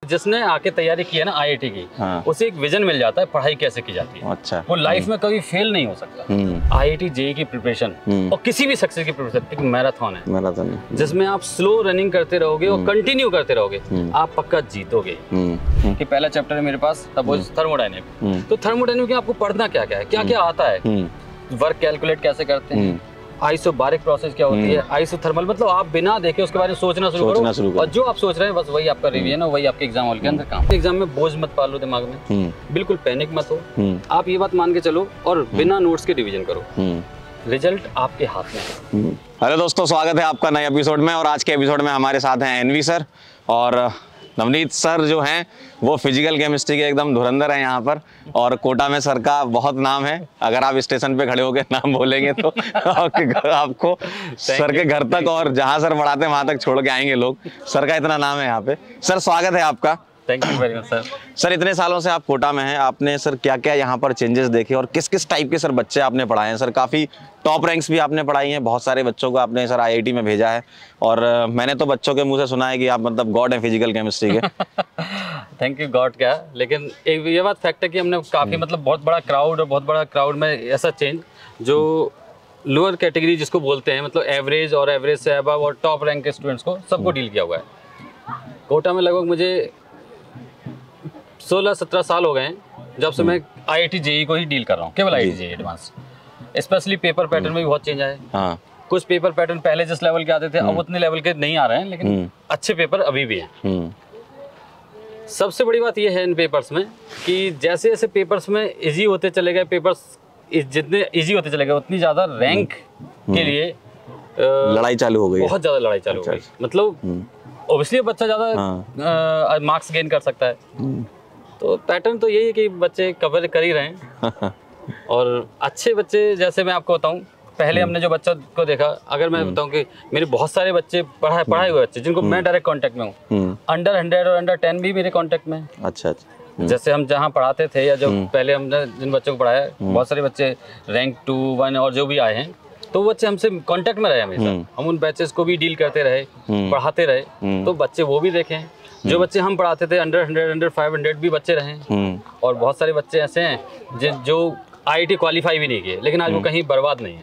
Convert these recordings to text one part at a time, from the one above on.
जिसने आके तैयारी की है ना आईआईटी की, उसे एक विजन मिल जाता है पढ़ाई कैसे की जाती है। अच्छा। वो लाइफ में कभी फेल नहीं हो सकता। आईआईटी जेईई की प्रिपरेशन और किसी भी सक्सेस की प्रिपरेशन एक मैराथन है, जिसमें आप स्लो रनिंग करते रहोगे और कंटिन्यू करते रहोगे, आप पक्का जीतोगे। कि पहला चैप्टर है मेरे पास सपोज थर्मोडायनेमिक, तो थर्मोडायनेमिक में आपको पढ़ना क्या क्या है, क्या क्या आता है, वर्क कैलकुलेट कैसे करते हैं, आइसोबारिक प्रोसेस क्या होती है, आइसोथर्मल, मतलब आप बिना देखे उसके बारे में सोचना शुरू करो। और जो आप सोच रहे हैं बस वही आपका रिवीजन है, वही आपके एग्जाम हॉल के अंदर काम। एग्जाम में बोझ मत पालो दिमाग में, बिल्कुल पैनिक मत हो, आप ये बात मान के चलो और बिना नोट्स के रिवीजन करो, रिजल्ट आपके हाथ में है। हेलो दोस्तों, स्वागत है आपका नए एपिसोड में। और आज के एपिसोड में हमारे साथ हैं एनवी सर और नवनीत सर जो हैं वो फिजिकल केमिस्ट्री के एकदम धुरंधर हैं यहाँ पर। और कोटा में सर का बहुत नाम है, अगर आप स्टेशन पे खड़े होकर नाम बोलेंगे तो आपको सर के घर तक और जहाँ सर पढ़ाते हैं वहाँ तक छोड़ के आएंगे लोग। सर का इतना नाम है यहाँ पे। सर स्वागत है आपका। Thank you very much sir. Sir इतने सालों से आप कोटा में हैं, आपने सर क्या क्या यहाँ पर चेंजेस देखे और किस किस टाइप के सर बच्चे आपने पढ़ाए हैं? सर काफ़ी टॉप रैंक्स भी आपने पढ़ाई हैं, बहुत सारे बच्चों को आपने सर आईआईटी में भेजा है और मैंने तो बच्चों के मुंह से सुना है कि आप मतलब गॉड हैं फिजिकल केमिस्ट्री के। थैंक यू गॉड क्या, लेकिन एक ये बात फैक्ट है कि हमने काफ़ी मतलब बहुत बड़ा क्राउड और बहुत बड़ा क्राउड में ऐसा चेंज जो लोअर कैटेगरी जिसको बोलते हैं, मतलब एवरेज और एवरेज से अबव और टॉप रैंक के स्टूडेंट्स को सबको डील किया हुआ है। कोटा में लगभग मुझे 16-17 साल हो गए हैं जब से मैं आईआईटी जेईई को ही डील कर रहा हूँ, केवल IIT JEE advance. Specially paper pattern में भी बहुत चेंज आया है। कुछ पेपर पैटर्न पहले जिस लेवल के आते थे अब उतने लेवल के नहीं आ रहे हैं, लेकिन अच्छे पेपर अभी भी हैं। सबसे बड़ी बात यह है इन पेपर्स में कि जैसे जैसे पेपर्स में इजी होते चले गए, पेपर्स जितने इजी होते चले गए उतनी ज़्यादा रैंक के लिए लड़ाई चालू हो गई, बहुत ज़्यादा लड़ाई चालू हो गई। मतलब ऑब्वियसली बच्चा ज़्यादा मार्क्स गेन कर सकता है, तो पैटर्न तो यही है कि बच्चे कवर कर ही रहे हैं। और अच्छे बच्चे, जैसे मैं आपको बताऊं, पहले हमने जो बच्चों को देखा, अगर मैं बताऊं कि मेरे बहुत सारे बच्चे पढ़ाए हुए बच्चे जिनको मैं डायरेक्ट कांटेक्ट में हूँ, अंडर 100 और अंडर 10 भी मेरे कांटेक्ट में। अच्छा। जैसे हम जहाँ पढ़ाते थे या जो पहले हमने जिन बच्चों को पढ़ाया, बहुत सारे बच्चे रैंक 2, 1 और जो भी आए हैं, तो बच्चे हमसे कांटेक्ट में रहे हमेशा। हम उन बैचेस को भी डील करते रहे, पढ़ाते रहे, तो बच्चे वो भी देखें। जो बच्चे हम पढ़ाते थे अंडर 100, अंडर 500 भी बच्चे रहे। और बहुत सारे बच्चे ऐसे हैं जो आईआईटी क्वालिफाई भी नहीं किए, लेकिन आज वो कहीं बर्बाद नहीं है,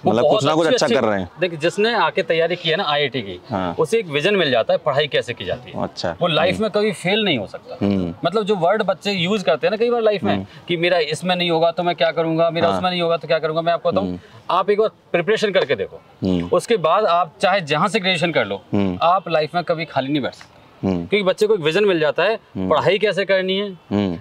मतलब कुछ ना कुछ अच्छा कर रहे हैं। देखिए, जिसने आके तैयारी की है ना आईआईटी की, उसे एक विजन मिल जाता है पढ़ाई कैसे की जाती है। अच्छा। वो लाइफ में कभी फेल नहीं हो सकता। मतलब जो वर्ड बच्चे यूज करते हैं ना कई बार लाइफ में कि मेरा इसमें नहीं होगा तो मैं क्या करूंगा, मेरा उसमें नहीं होगा तो क्या करूंगा, मैं आपको बताऊं, आप एक बार प्रिपरेशन करके देखो, उसके बाद आप चाहे जहां से ग्रेजुएशन कर लो, आप लाइफ में कभी खाली नहीं बैठ सकते। क्योंकि बच्चे को एक विजन मिल जाता है पढ़ाई कैसे करनी है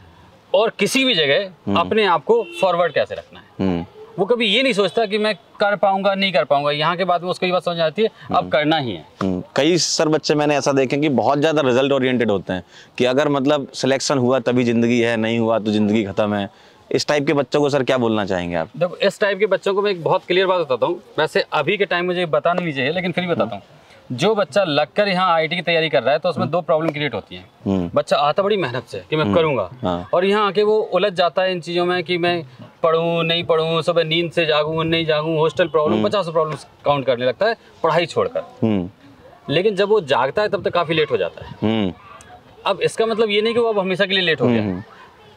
और किसी भी जगह अपने आप को फॉरवर्ड कैसे रखना है। वो कभी ये नहीं सोचता कि मैं कर पाऊंगा नहीं कर पाऊंगा, यहाँ के बाद में उसको ये बात समझ आती है अब करना ही है। कई सर बच्चे मैंने ऐसा देखे कि बहुत ज़्यादा रिजल्ट ओरिएंटेड होते हैं कि अगर मतलब सिलेक्शन हुआ तभी ज़िंदगी है, नहीं हुआ तो ज़िंदगी ख़त्म है। इस टाइप के बच्चों को सर क्या बोलना चाहेंगे आप? देखो, इस टाइप के बच्चों को मैं एक बहुत क्लियर बात बताता हूँ, वैसे अभी के टाइम मुझे बताना नहीं चाहिए लेकिन फिर भी बताता हूँ। जो बच्चा लगकर यहाँ आईआईटी की तैयारी कर रहा है तो उसमें 2 प्रॉब्लम क्रिएट होती हैं। बच्चा आता बड़ी मेहनत से कि मैं करूँगा, और यहाँ आके वो उलझ जाता है इन चीज़ों में कि मैं पढ़ूँ नहीं पढ़ूँ, सुबह नींद से जागूँ नहीं जागूँ, हॉस्टल प्रॉब्लम 50 प्रॉब्लम काउंट करने लगता है पढ़ाई छोड़कर। लेकिन जब वो जागता है तब तक काफ़ी लेट हो जाता है। अब इसका मतलब ये नहीं कि वो अब हमेशा के लिए लेट हो गया।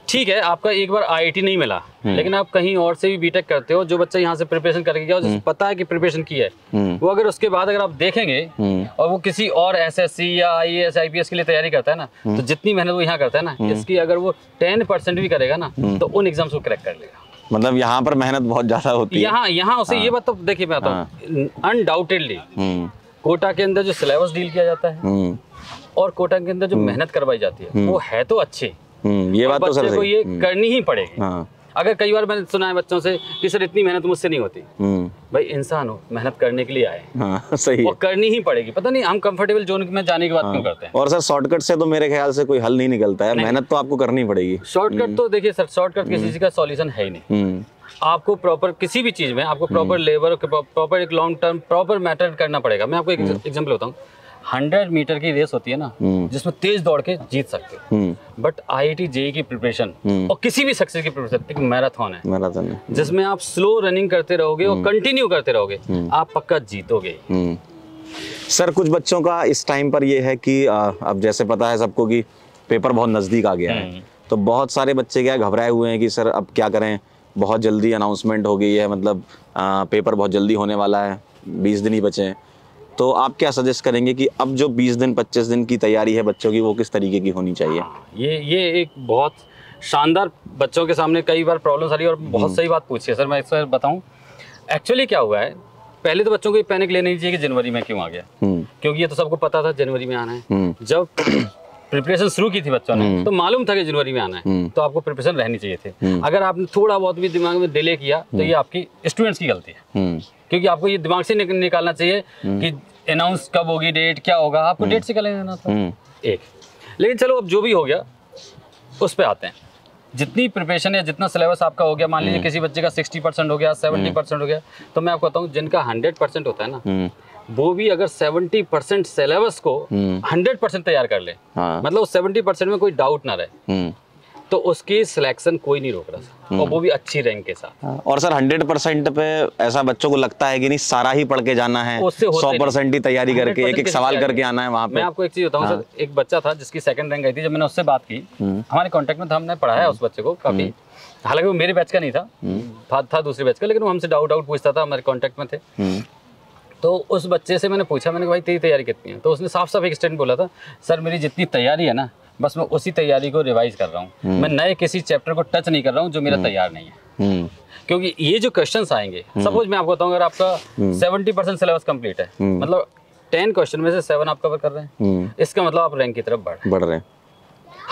ठीक है, आपका एक बार आईआईटी नहीं मिला, लेकिन आप कहीं और से भी बीटेक करते हो, जो बच्चा यहाँ से प्रिपरेशन करके गया, जिसे पता है कि प्रिपरेशन की है, वो अगर उसके बाद अगर आप देखेंगे और वो किसी और एसएससी या आईएएस आईपीएस के लिए तैयारी करता है ना, तो जितनी मेहनत वो यहाँ करता है ना, इसकी अगर वो 10% भी करेगा ना, तो उन एग्जाम्स को क्रैक कर लेगा। मतलब यहाँ पर मेहनत बहुत ज्यादा होती है। यहाँ उसे ये बात तो देखिए, मैं बताऊँ, अनडाउटेडली कोटा के अंदर जो सिलेबस डील किया जाता है और कोटा के अंदर जो मेहनत करवाई जाती है वो है तो अच्छी। ये बात तो सर को ये करनी ही पड़ेगी। अगर कई बार मैंने सुना है बच्चों से कि सर इतनी मेहनत मुझसे नहीं होती, भाई इंसान हो, मेहनत करने के लिए आए। सही, वो करनी ही पड़ेगी। पता नहीं हम कंफर्टेबल जोन में जाने की बात क्यों करते हैं। और सर शॉर्टकट से तो मेरे ख्याल से कोई हल नहीं निकलता है, मेहनत तो आपको करनी पड़ेगी। शॉर्टकट तो देखिए सर, शॉर्टकट किसी चीज का सॉल्यूशन है ही नहीं। आपको प्रॉपर किसी भी चीज में आपको प्रॉपर लेबर, प्रॉपर एक लॉन्ग टर्म प्रॉपर मैटर करना पड़ेगा। मैं आपको एक एग्जांपल बताऊं, 100 मीटर की रेस होती है ना, जिसमें तेज दौड़ के जीत सकते हो, बट आईआईटी जेईई की प्रिपरेशन और किसी भी सक्सेस की प्रिपरेशन एक मैराथन है, जिसमें आप स्लो रनिंग करते रहोगे और कंटिन्यू करते रहोगे, आप पक्का जीतोगे। सर कुछ बच्चों का इस टाइम पर ये है कि अब जैसे पता है सबको कि पेपर बहुत नज़दीक आ गया है, तो बहुत सारे बच्चे क्या घबराए हुए हैं कि सर अब क्या करें, बहुत जल्दी अनाउंसमेंट हो गई है, मतलब पेपर बहुत जल्दी होने वाला है, 20 दिन ही बचे हैं। तो आप क्या सजेस्ट करेंगे कि अब जो 20 दिन 25 दिन की तैयारी है बच्चों की, वो किस तरीके की होनी चाहिए? ये एक बहुत शानदार, बच्चों के सामने कई बार प्रॉब्लम्स आ रही है और बहुत सही बात पूछी है सर। मैं इस पर बताऊं एक्चुअली क्या हुआ है। पहले तो बच्चों को ये पैनिक लेनी नहीं चाहिए कि जनवरी में क्यों आ गया, क्योंकि ये तो सबको पता था जनवरी में आना है। जब प्रिपरेशन शुरू की थी बच्चों ने तो मालूम था कि जनवरी में आना है, तो आपको प्रिपरेशन रहनी चाहिए थी। अगर आपने थोड़ा बहुत भी दिमाग में डिले किया तो ये आपकी स्टूडेंट्स की गलती है, क्योंकि आपको ये दिमाग से निकालना चाहिए कि अनाउंस कब होगी, डेट क्या होगा, आपको डेट से निकालना देना था एक। लेकिन चलो अब जो भी हो गया उस पर आते हैं। जितनी प्रिपरेशन या जितना सिलेबस आपका हो गया, मान लीजिए किसी बच्चे का 60% हो गया, 70% हो गया, तो मैं आपको बताऊं जिनका 100% होता है ना, वो भी अगर 70% सिलेबस को 100% तैयार कर ले, मतलब उस 70% में कोई डाउट ना रहे, तो उसकी सिलेक्शन कोई नहीं रोक रहा, और वो भी अच्छी रैंक के साथ। और सर 100% पे ऐसा बच्चों को लगता है कि नहीं सारा ही पढ़ के जाना है, 100% ही तैयारी करके एक एक सवाल करके आना है वहाँ पे। मैं आपको एक चीज बताऊँ सर, एक बच्चा था जिसकी 2nd रैंक आई थी, जब मैंने उससे बात की, हमारे कॉन्टेक्ट में था, हमने पढ़ाया उस बच्चे को काफी, हालांकि वो मेरे बैच का नहीं था दूसरे बैच का, लेकिन वो हमसे डाउट पूछता था, हमारे कॉन्टेक्ट में थे। तो उस बच्चे से मैंने पूछा, मैंने कहा भाई तेरी तैयारी कितनी है? तो उसने साफ साफ एक स्टेटमेंट बोला था, सर मेरी जितनी तैयारी है ना, बस मैं उसी तैयारी को रिवाइज कर रहा हूँ, मैं नए किसी चैप्टर को टच नहीं कर रहा हूँ जो मेरा तैयार नहीं है। क्योंकि ये जो क्वेश्चंस आएंगे, सपोज मैं आपको बताऊँ, अगर आपका 70% सिलेबस कंप्लीट है, मतलब 10 क्वेश्चन में से 7 आप कवर कर रहे हैं, इसका मतलब आप रैंक की तरफ बढ़ रहे हैं।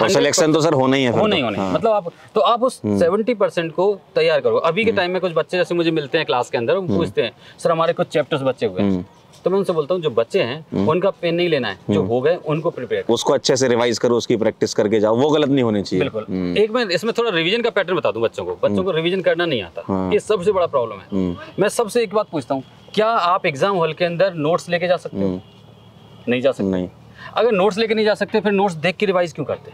और सिलेक्शन तो सर होना ही है, होना ही मतलब आप उस 70% को तैयार करो। अभी के टाइम में कुछ बच्चे जैसे मुझे मिलते हैं क्लास के अंदर, वो पूछते हैं सर हमारे कुछ चैप्टर्स बचे हुए हैं, तो मैं उनसे बोलता हूँ जो बच्चे हैं उनका पेन नहीं लेना है, जो हो गए उनको प्रिपेयर करो, उसको अच्छे से रिवाइज करो, उसकी प्रैक्टिस करके जाओ, वो गलत नहीं होनी चाहिए। बिल्कुल। एक मैं इसमें थोड़ा रिवीजन का पैटर्न बता दूं बच्चों को रिवीजन करना नहीं आता, ये सबसे बड़ा प्रॉब्लम है। मैं सबसे एक बात पूछता हूँ, क्या आप एग्जाम हॉल के अंदर नोट्स लेके जा सकते हो? नहीं जा सकते। नहीं। अगर नोट्स लेके नहीं जा सकते, फिर नोट्स देख के रिवाइज क्यों करते?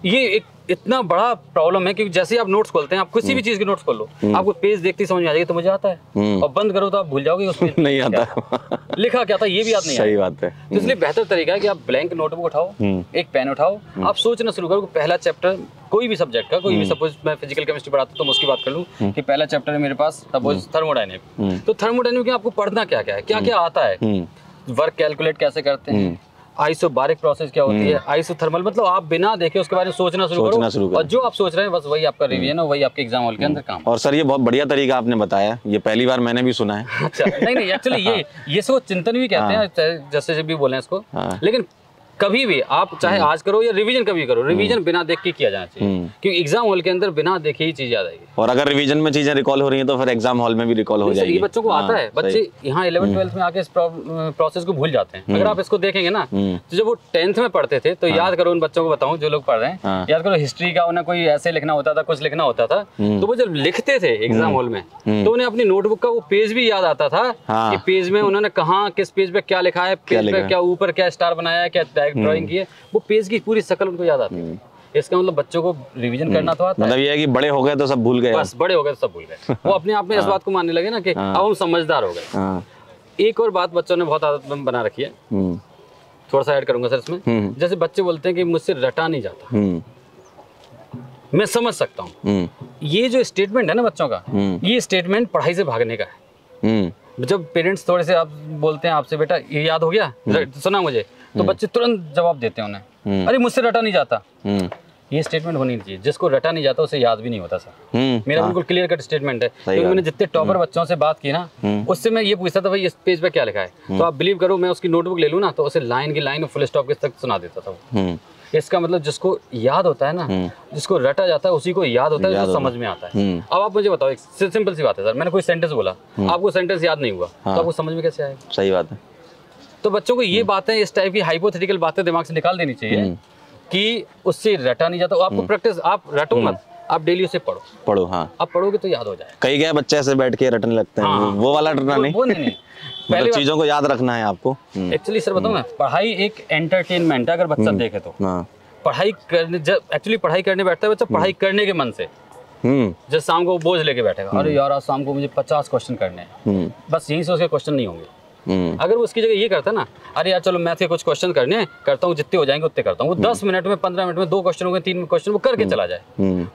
ये एक इतना बड़ा प्रॉब्लम है, क्योंकि जैसे आप नोट्स खोलते हैं, आप किसी भी चीज के नोट्स खोल लो, आपको पेज देखते ही समझ में आ जाएगी तो मुझे आता है, और बंद करो तो आप भूल जाओगे उस पेज नहीं आता लिखा क्या था, ये भी याद नहीं। सही बात है। तो इसलिए बेहतर तरीका है कि आप ब्लैंक नोटबुक उठाओ, एक पेन उठाओ, आप सोचना शुरू करो। पहला चैप्टर कोई भी सब्जेक्ट का, कोई भी, सपोज मैं फिजिकल केमिस्ट्री पढ़ाता हूँ तो मैं उसकी बात कर लूँ कि पहला चैप्टर है मेरे पास सपोज थर्मोडायनेमिक, तो थर्मोडायनेमिक में आपको पढ़ना क्या क्या है, क्या क्या आता है, वर्क कैलकुलेट कैसे करते हैं, आइसोबारिक प्रोसेस क्या होती है, आइसोथर्मल, मतलब आप बिना देखे उसके बारे में सोचना शुरू करो, और जो आप सोच रहे हैं बस वही आपका रिवीजन है, वही आपके एग्जाम हॉल के अंदर काम। और सर ये बहुत बढ़िया तरीका आपने बताया, ये पहली बार मैंने भी सुना है। अच्छा, नहीं एक्चुअली ये इसको चिंतन भी कहते हैं, जैसे भी बोले इसको, लेकिन कभी भी आप चाहे आज करो या रिवीजन कभी करो, रिवीजन बिना देख के किया जाना चाहिए, क्योंकि एग्जाम हॉल के अंदर बिना देखे ही चीज याद आएगी। और अगर रिवीजन में चीजें रिकॉल हो रही हैं तो फिर एग्जाम हॉल में भी रिकॉल हो जाएगी। ये बच्चों को आता है, बच्चे यहाँ 11th-12th में आके इस प्रोसेस को भूल जाते हैं। अगर आप इसको देखेंगे ना, तो जब वो 10th में पढ़ते थे, तो याद करो, उन बच्चों को बताऊं जो लोग पढ़ रहे हैं, याद करो हिस्ट्री का उन्हें कोई ऐसे लिखना होता था, कुछ लिखना होता था, तो वो जब लिखते थे एग्जाम हॉल में, तो उन्हें अपनी नोटबुक का वो पेज भी याद आता था कि पेज में उन्होंने कहाँ किस पेज पे क्या लिखा है, पेज पे क्या ऊपर क्या स्टार बनाया है, क्या ड्राइंग की है, वो पेज की पूरी शक्ल उनको याद आती है। इसका मतलब बच्चों को रिवीजन करना तो आता है। मतलब ये है कि बड़े हो गए तो सब भूल गए, बस बड़े हो गए तो सब भूल गए, वो अपने आप में इस बात को मानने लगे ना कि अब हम समझदार हो गए। एक और बात बच्चों ने बहुत आदत बना रखी है, थोड़ा सा ऐड करूंगा सर इसमें। जैसे बच्चे बोलते हैं कि मुझसे रटा नहीं जाता, मैं समझ सकता हूँ, ये जो स्टेटमेंट है ना बच्चों का, ये स्टेटमेंट पढ़ाई से भागने का है। जब पेरेंट्स थोड़े से आप बोलते हैं आपसे, बेटा ये याद हो गया, सुना मुझे, तो बच्चे तुरंत जवाब देते हैं उन्हें, अरे मुझसे रटा नहीं जाता। ये स्टेटमेंट होनी चाहिए, जिसको रटा नहीं जाता उसे याद भी नहीं होता सर। मेरा बिल्कुल क्लियर कट स्टेटमेंट है, क्योंकि मैंने जितने टॉपर बच्चों से बात की ना, उससे मैं ये पूछता था भाई इस पेज पे क्या लिखा है, तो आप बिलीव करो मैं उसकी नोटबुक ले लूँ ना, तो उसे लाइन की लाइन फुल स्टॉप के तक सुना देता था। इसका मतलब जिसको याद होता है ना, जिसको रटा जाता है उसी को याद होता है, समझ में आता है। अब आप मुझे बताओ, एक सिंपल सी बात है सर, मैंने कोई सेंटेंस बोला, आपको सेंटेंस याद नहीं हुआ, तो आपको समझ में कैसे आएगा? सही बात है। तो बच्चों को ये बातें, इस टाइप की हाइपोथेटिकल बातें दिमाग से निकाल देनी चाहिए कि उससे रटा नहीं जाता। आपको प्रैक्टिस, आप रटो मत, आप डेली उसे पढ़ो। हाँ, आप पढ़ोगे तो याद हो जाए। कई क्या बच्चे ऐसे बैठ के रटने लगते हैं, वो वाला रटना नहीं, वो नहीं। पहले चीजों को याद रखना है आपको। एक्चुअली सर बताऊं ना, पढ़ाई एक एंटरटेनमेंट है। अगर बच्चा देखे तो पढ़ाई करने, जब एक्चुअली पढ़ाई करने बैठता है बच्चा, पढ़ाई करने के मन से, जब शाम को बोझ लेके बैठेगा, अरे यार आज शाम को मुझे 50 क्वेश्चन करने हैं, बस यहीं से उसके क्वेश्चन नहीं होंगे। अगर वो उसकी जगह ये करता ना, अरे यार चलो मैथ के कुछ क्वेश्चन करने हैं, करता हूँ, जितने हो जाएंगे उतने करता हूँ, वो 10 मिनट में 15 मिनट में 2 क्वेश्चन हो गए, 3 क्वेश्चन वो करके चला जाए।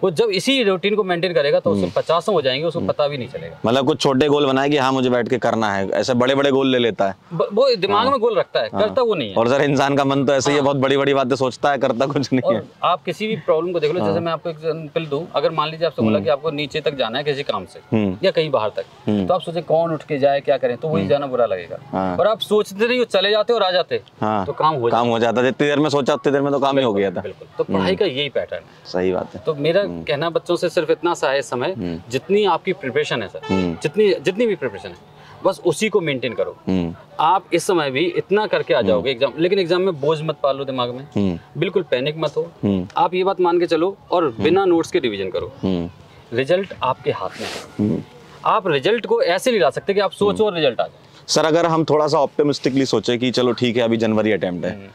वो जब इसी रूटीन को मेंटेन करेगा तो उससे 50 हो जाएंगे, उसको पता भी नहीं चलेगा। मतलब कुछ छोटे गोल बनाए कि हाँ मुझे बैठ के करना है, ऐसे बड़े बड़े गोल ले लेता है, वो दिमाग में गोल रखता है, करता वो नहीं है। और सर इंसान का मन तो ऐसे ही है, बहुत बड़ी बड़ी बातें सोचता है, करता कुछ नहीं है। आप किसी भी प्रॉब्लम को देख लो, जैसे मैं आपको एग्जांपल दूं, अगर मान लीजिए आपसे बोला कि आपको नीचे तक जाना है किसी काम से या कहीं बाहर तक, तो आप सोचे कौन उठ के जाए, क्या करें, तो वही जाना बुरा लगेगा। और आप सोचते नहीं हो, चले जाते और आ जाते, तो काम हो जाता। जितनी देर में सोचा उतनी देर में तो काम ही हो गया था। बिल्कुल, तो पढ़ाई का यही पैटर्न है। सही बात है। तो मेरा कहना बच्चों से सिर्फ इतना सा है इस समय, जितनी आपकी प्रिपरेशन है सर, जितनी भी प्रिपरेशन है, बस उसी को मेंटेन करो। आप इस समय भी इतना करके आ जाओगे एग्जाम, लेकिन एग्जाम में बोझ मत पालो दिमाग में, बिल्कुल पैनिक मत हो। आप ये बात मान के चलो और बिना नोट्स के रिवीजन करो। रिजल्ट आपके हाथ में है। आप रिजल्ट को ऐसे नहीं ला सकते कि आप सोचो और रिजल्ट आ जाए। सर अगर हम थोड़ा सा ऑप्टिमिस्टिकली सोचे कि चलो ठीक है, अभी जनवरी अटेम्प्ट है,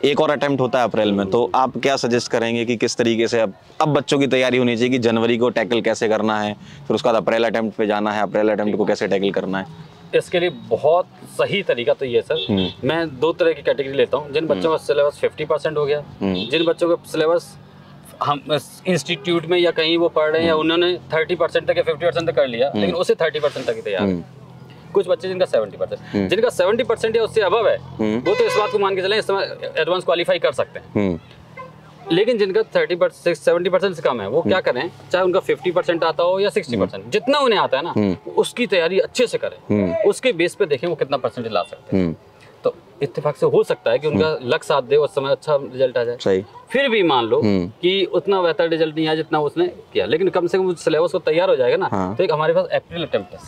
एक और अटेम्प्ट होता है अप्रैल में, तो आप क्या सजेस्ट करेंगे कि किस तरीके से अब बच्चों की तैयारी होनी चाहिए कि जनवरी को टैकल कैसे करना है, फिर उसके बाद अप्रैल अटेम्प्ट पे जाना है, अप्रैल अटेम्प्ट को कैसे टैकल करना है? इसके लिए बहुत सही तरीका तो ये सर, मैं 2 तरह की कैटेगरी लेता हूँ। जिन बच्चों का सिलेबस 50% हो गया, जिन बच्चों का सिलेबस हम इंस्टीट्यूट में या कहीं वो पढ़ रहे हैं या उन्होंने 30% तक या 50% तक कर लिया, लेकिन उसे 30% तक ही तैयार है। कुछ बच्चे जिनका 70%, जिनका 70% या उससे अबव है, वो तो इस बात को मान के चलें इस समय एडवांस क्वालिफाई कर सकते हैं। लेकिन जिनका 30% 70% से कम है, वो क्या करें, चाहे उनका 50% आता हो या 60%, जितना उन्हें आता है ना, उसकी तैयारी अच्छे से करें, उसके बेस पे देखें वो कितना परसेंटेज ला सकते हैं। तो इत्तेफाक से हो सकता है कि उनका लक साथ दे, उस समय अच्छा रिजल्ट आ जाए। सही। फिर भी मान लो कि उतना बेहतर रिजल्ट नहीं आया जितना उसने किया, लेकिन कम से कम सिलेबस को तैयार हो जाएगा ना। तो एक हमारे पास अप्रैल अटेम्प्ट है,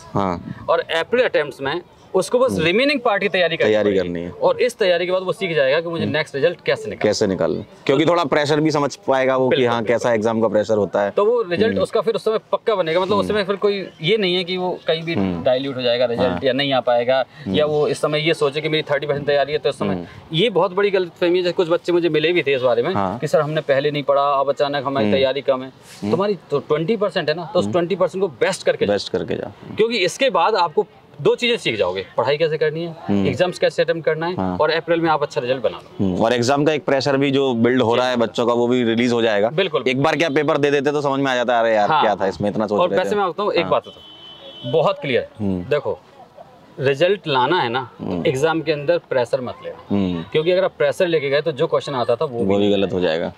और अप्रैल अटेम्प्ट्स में उसको बस रिमेनिंग पार्ट की तैयारी करनी है, और इस तैयारी के बाद वो सीख जाएगा कि मुझे नेक्स्ट रिजल्ट कैसे निकालना, क्योंकि थोड़ा प्रेशर भी समझ पाएगा वो कि हाँ कैसा एग्जाम का प्रेशर होता है, तो वो रिजल्ट उसका फिर उस समय पक्का बनेगा। मतलब उस समय फिर कोई ये नहीं है कि वो कहीं भी डाइल्यूट हो जाएगा रिजल्ट या नहीं आ पाएगा, या वो इस समय ये सोचे कि मेरी 30% तैयारी है, तो इस समय ये बहुत बड़ी गलतफहमी है। कुछ बच्चे मुझे मिले भी थे इस बारे में कि सर हमने पहले नहीं पढ़ा, अब अचानक हमारी तैयारी कम है। तुम्हारी तो 20% है ना, तो उस 20% को बेस्ट करके जा, क्योंकि इसके बाद आपको 2 चीजें सीख जाओगे, पढ़ाई कैसे करनी है, एग्जाम्स कैसे अटेम्प्ट करना है, और अप्रैल में आप अच्छा रिजल्ट बना लो। और एग्जाम का एक प्रेशर भी जो बिल्ड हो रहा है बच्चों का, वो भी रिलीज हो जाएगा। बिल्कुल। एक बार क्या पेपर दे देते तो समझ में आ जाता है, अरे यार क्या था इसमें, इतना सोच रहे थे। और वैसे मैं बताऊं एक बात तो बहुत क्लियर है, देखो रिजल्ट लाना है ना, एग्जाम के अंदर प्रेशर मत लेना, क्योंकि अगर आप प्रेशर लेके गए तो जो क्वेश्चन आता था वो भी गलत हो जाएगा।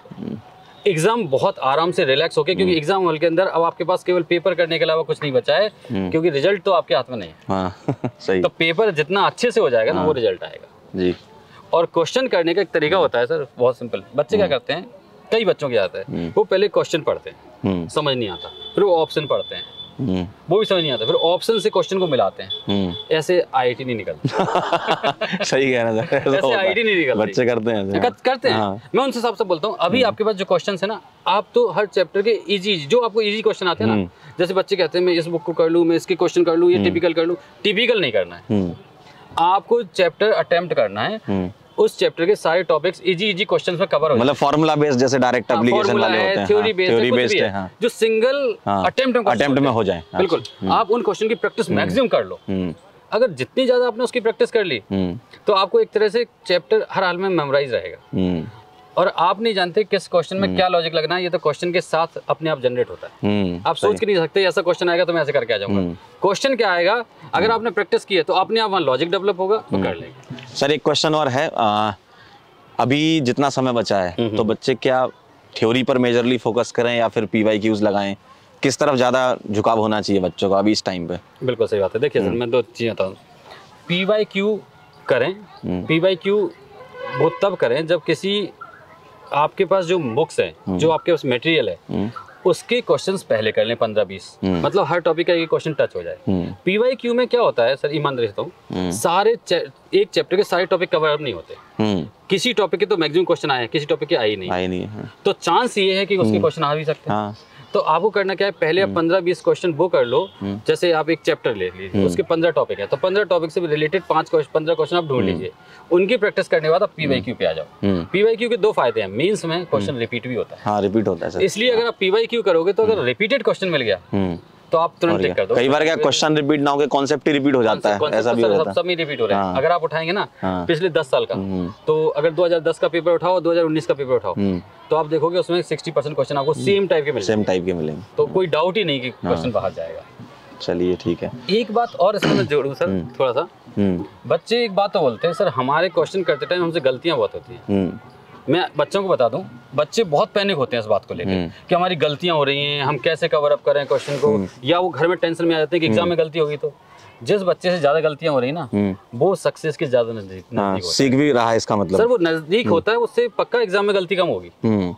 एग्जाम बहुत आराम से रिलैक्स होके, क्योंकि एग्जाम हॉल के अंदर अब आपके पास केवल पेपर करने के अलावा कुछ नहीं बचा है, क्योंकि रिजल्ट तो आपके हाथ में नहीं है। सही। तो पेपर जितना अच्छे से हो जाएगा ना, वो रिजल्ट आएगा जी। और क्वेश्चन करने का एक तरीका होता है सर, बहुत सिंपल। बच्चे क्या करते हैं, कई बच्चों की आदत है, वो पहले क्वेश्चन पढ़ते हैं, समझ नहीं आता, फिर वो ऑप्शन पढ़ते हैं, वो भी समझ नहीं आता, फिर ऑप्शन से क्वेश्चन को मिलाते हैं। ऐसे आईआईटी नहीं निकलती। सही कह रहा था, ऐसे आईआईटी नहीं निकलती। बच्चे करते हैं। मैं उनसे सबसे बोलता हूँ, अभी आपके पास जो क्वेश्चन है ना, आप तो हर चैप्टर के इजी जो आपको इजी क्वेश्चन आते हैं ना, जैसे बच्चे कहते हैं मैं इस बुक को कर लूँ, मैं इसके क्वेश्चन कर लूँ, ये टिपिकल कर लूँ, टिपिकल नहीं करना है। आपको चैप्टर अटेम्प्ट करना है, उस चैप्टर के सारे टॉपिक्स इजी क्वेश्चंस में कवर हो जाए। मतलब फार्मूला बेस्ड, जैसे डायरेक्ट एप्लीकेशन वाले होते हैं, थ्योरी बेस्ड है, जो सिंगल अटेम्प्ट में हो जाए। बिल्कुल, आप उन क्वेश्चन की प्रैक्टिस मैक्सिमम कर लो। अगर जितनी ज्यादा आपने उसकी प्रैक्टिस कर ली, तो आपको एक तरह से चैप्टर हर हाल में मेमोराइज रहेगा, और आप नहीं जानते किस क्वेश्चन में क्या लॉजिक लगना है, ये तो क्वेश्चन के साथ अपने आप जनरेट होता है। आप सोच के नहीं सकते ऐसा क्वेश्चन आएगा तो मैं ऐसे करके आ जाऊंगा। क्वेश्चन क्या आएगा, अगर आपने प्रैक्टिस की है तो अपने आप वहाँ लॉजिक डेवलप होगा, तो कर लेंगे। सर एक क्वेश्चन और है, अभी जितना समय बचा है तो बच्चे क्या थ्योरी पर मेजरली फोकस करें या फिर PYQs लगाएं, किस तरफ ज्यादा झुकाव होना चाहिए बच्चों का अभी इस टाइम पे? बिल्कुल सही बात है। देखिए सर, मैं 2 चीजें बताऊँ। PYQ करें, PYQ वो तब करें जब किसी आपके पास जो बुक्स है, जो आपके पास मटेरियल है, उसके क्वेश्चंस पहले कर लें 15-20, मतलब हर टॉपिक का एक क्वेश्चन टच हो जाए। PYQ में क्या होता है सर, ईमानदारी से बताऊं, सारे एक चैप्टर के सारे टॉपिक कवर अप नहीं होते। किसी टॉपिक के तो मैक्सिमम क्वेश्चन आए हैं, किसी टॉपिक के आए नहीं। तो चांस ये है कि उसके क्वेश्चन आ भी सकते हैं। तो आपको करना क्या है, पहले आप 15-20 क्वेश्चन वो कर लो। जैसे आप एक चैप्टर ले लीजिए, उसके 15 टॉपिक है, तो 15 टॉपिक से रिलेटेड 15 क्वेश्चन आप ढूंढ लीजिए। उनकी प्रैक्टिस करने के बाद आप PYQ पे आ जाओ। PYQ के 2 फायदे हैं, मेंस में क्वेश्चन रिपीट भी होता है। हाँ, रिपीट होता है सर। इसलिए अगर आप PYQ करोगे तो अगर रिपीटेड क्वेश्चन मिल गया तो आप तुरंत टिक कर दो। कई बार क्या क्वेश्चन रिपीट ना हो, कॉन्सेप्ट ही रिपीट हो जाता है, ऐसा भी हो जाता है। सब में रिपीट हो रहा है। हाँ। अगर आप उठाएंगे ना हाँ। पिछले 10 साल का, तो अगर 2010 का पेपर उठाओ, 2019 का पेपर उठाओ, तो आप देखोगे उसमें 60% क्वेश्चन आपको सेम टाइप के मिलेंगे। सेम टाइप के मिलेंगे, तो कोई डाउट ही नहीं कि क्वेश्चन बाहर जाएगा। चलिए ठीक है। एक बात और इसमें मैं जोड़ूं सर थोड़ा सा, बच्चे एक बात तो बोलते हैं सर, हमारे क्वेश्चन करते टाइम हमसे गलतियां बहुत होती हैं। मैं बच्चों को बता दूं, बच्चे बहुत पैनिक होते हैं इस बात को लेकर कि हमारी गलतियां हो रही हैं, हम कैसे कवर अप करें क्वेश्चन को, या वो घर में टेंशन में आ जाते हैं कि एग्जाम में गलती होगी। तो जिस बच्चे से ज्यादा गलतियां हो रही ना, वो सक्सेस के ज्यादा नजदीक होता है। सीख भी रहा है इसका मतलब। सर वो नजदीक होता है, उससे पक्का एग्जाम में गलती कम होगी।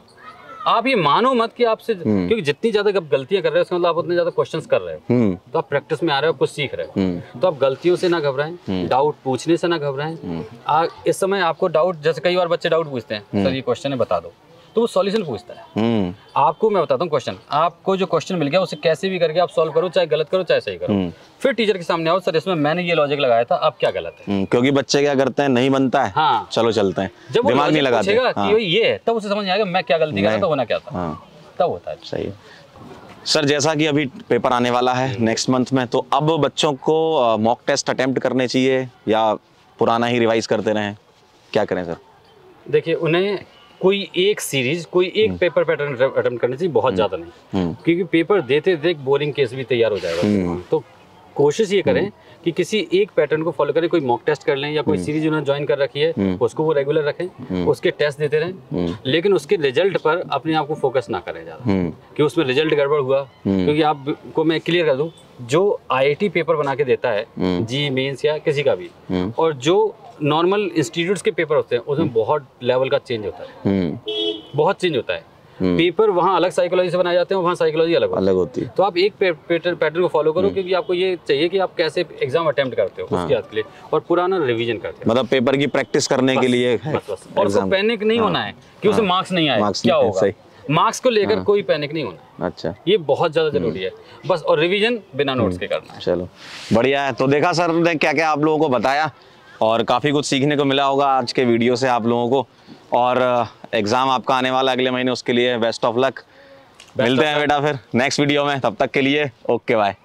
आप ये मानो मत कि आपसे, क्योंकि जितनी ज्यादा गलतियां कर रहे हो उसका मतलब आप उतने ज्यादा क्वेश्चंस कर रहे हो, तो आप प्रैक्टिस में आ रहे हो, कुछ सीख रहे हो। तो आप गलतियों से ना घबराएं, डाउट पूछने से ना घबराएं। इस समय आपको डाउट, जैसे कई बार बच्चे डाउट पूछते हैं, सर ये क्वेश्चन है बता दो, तो वो सॉल्यूशन पूछता है। आपको मैं बताता हूँ क्वेश्चन, आपको जो क्वेश्चन मिल गया उसे कैसे भी करके आप सॉल्व करो, चाहे गलत करो चाहे सही करो, फिर टीचर के सामने आओ, सर इसमें मैंने ये लॉजिक लगाया था, अब क्या गलत है। क्योंकि बच्चे क्या करते हैं, नहीं बनता है, हाँ, चलो चलते हैं, जब दिमाग नहीं लगाते। कि ये है, तब उसे समझ आएगा मैं क्या गलती कर रहा था, होना क्या था, तब होता है। सही है सर। जैसा कि अभी पेपर आने वाला है नेक्स्ट मंथ में, तो अब बच्चों को मॉक टेस्ट अटेम्प्ट करने चाहिए या पुराना ही रिवाइज करते रहें, क्या करें सर? देखिए, उन्हें कोई एक सीरीज, कोई एक पेपर पैटर्न अटेम्प्ट करनी चाहिए, बहुत ज्यादा नहीं, क्योंकि पेपर देते देते बोरिंग केस भी तैयार हो जाएगा। तो कोशिश ये करें कि किसी एक पैटर्न को फॉलो करें, कोई मॉक टेस्ट कर लें या कोई सीरीज उन्होंने ज्वाइन कर रखी है उसको वो रेगुलर रखें, उसके टेस्ट देते रहें, लेकिन उसके रिजल्ट पर अपने आप को फोकस ना करें ज़्यादा कि उसमें रिजल्ट गड़बड़ हुआ। क्योंकि आपको मैं क्लियर कर दूं, जो IIT पेपर बना के देता है, जी मेंस या किसी का भी, और जो नॉर्मल इंस्टीट्यूट्स के पेपर होते हैं उसमें बहुत लेवल का चेंज होता है, बहुत चेंज होता है। पेपर वहाँ अलग साइकोलॉजी से बनाए जाते हैं, वहाँ साइकोलॉजी अलग होती है। तो आप एक पैटर्न को फॉलो करो, क्योंकि आपको ये चाहिए कि आप कैसे एग्जाम अटेम्प्ट करते हो उसके याद के लिए, और पुराना रिवीजन करते हो, मतलब पेपर की प्रैक्टिस करने के लिए है। बस। और उसको पैनिक नहीं होना है कि उसे मार्क्स नहीं आए, क्या होगा, मार्क्स को लेकर कोई पैनिक नहीं होना। अच्छा, ये बहुत ज्यादा जरूरी है बस, और रिवीजन बिना नोट्स के करना है। चलो बढ़िया है। तो देखा सर ने क्या क्या आप लोगों को बताया, और काफ़ी कुछ सीखने को मिला होगा आज के वीडियो से आप लोगों को। और एग्ज़ाम आपका आने वाला अगले महीने, उसके लिए बेस्ट ऑफ लक। मिलते हैं बेटा फिर नेक्स्ट वीडियो में, तब तक के लिए ओके बाय।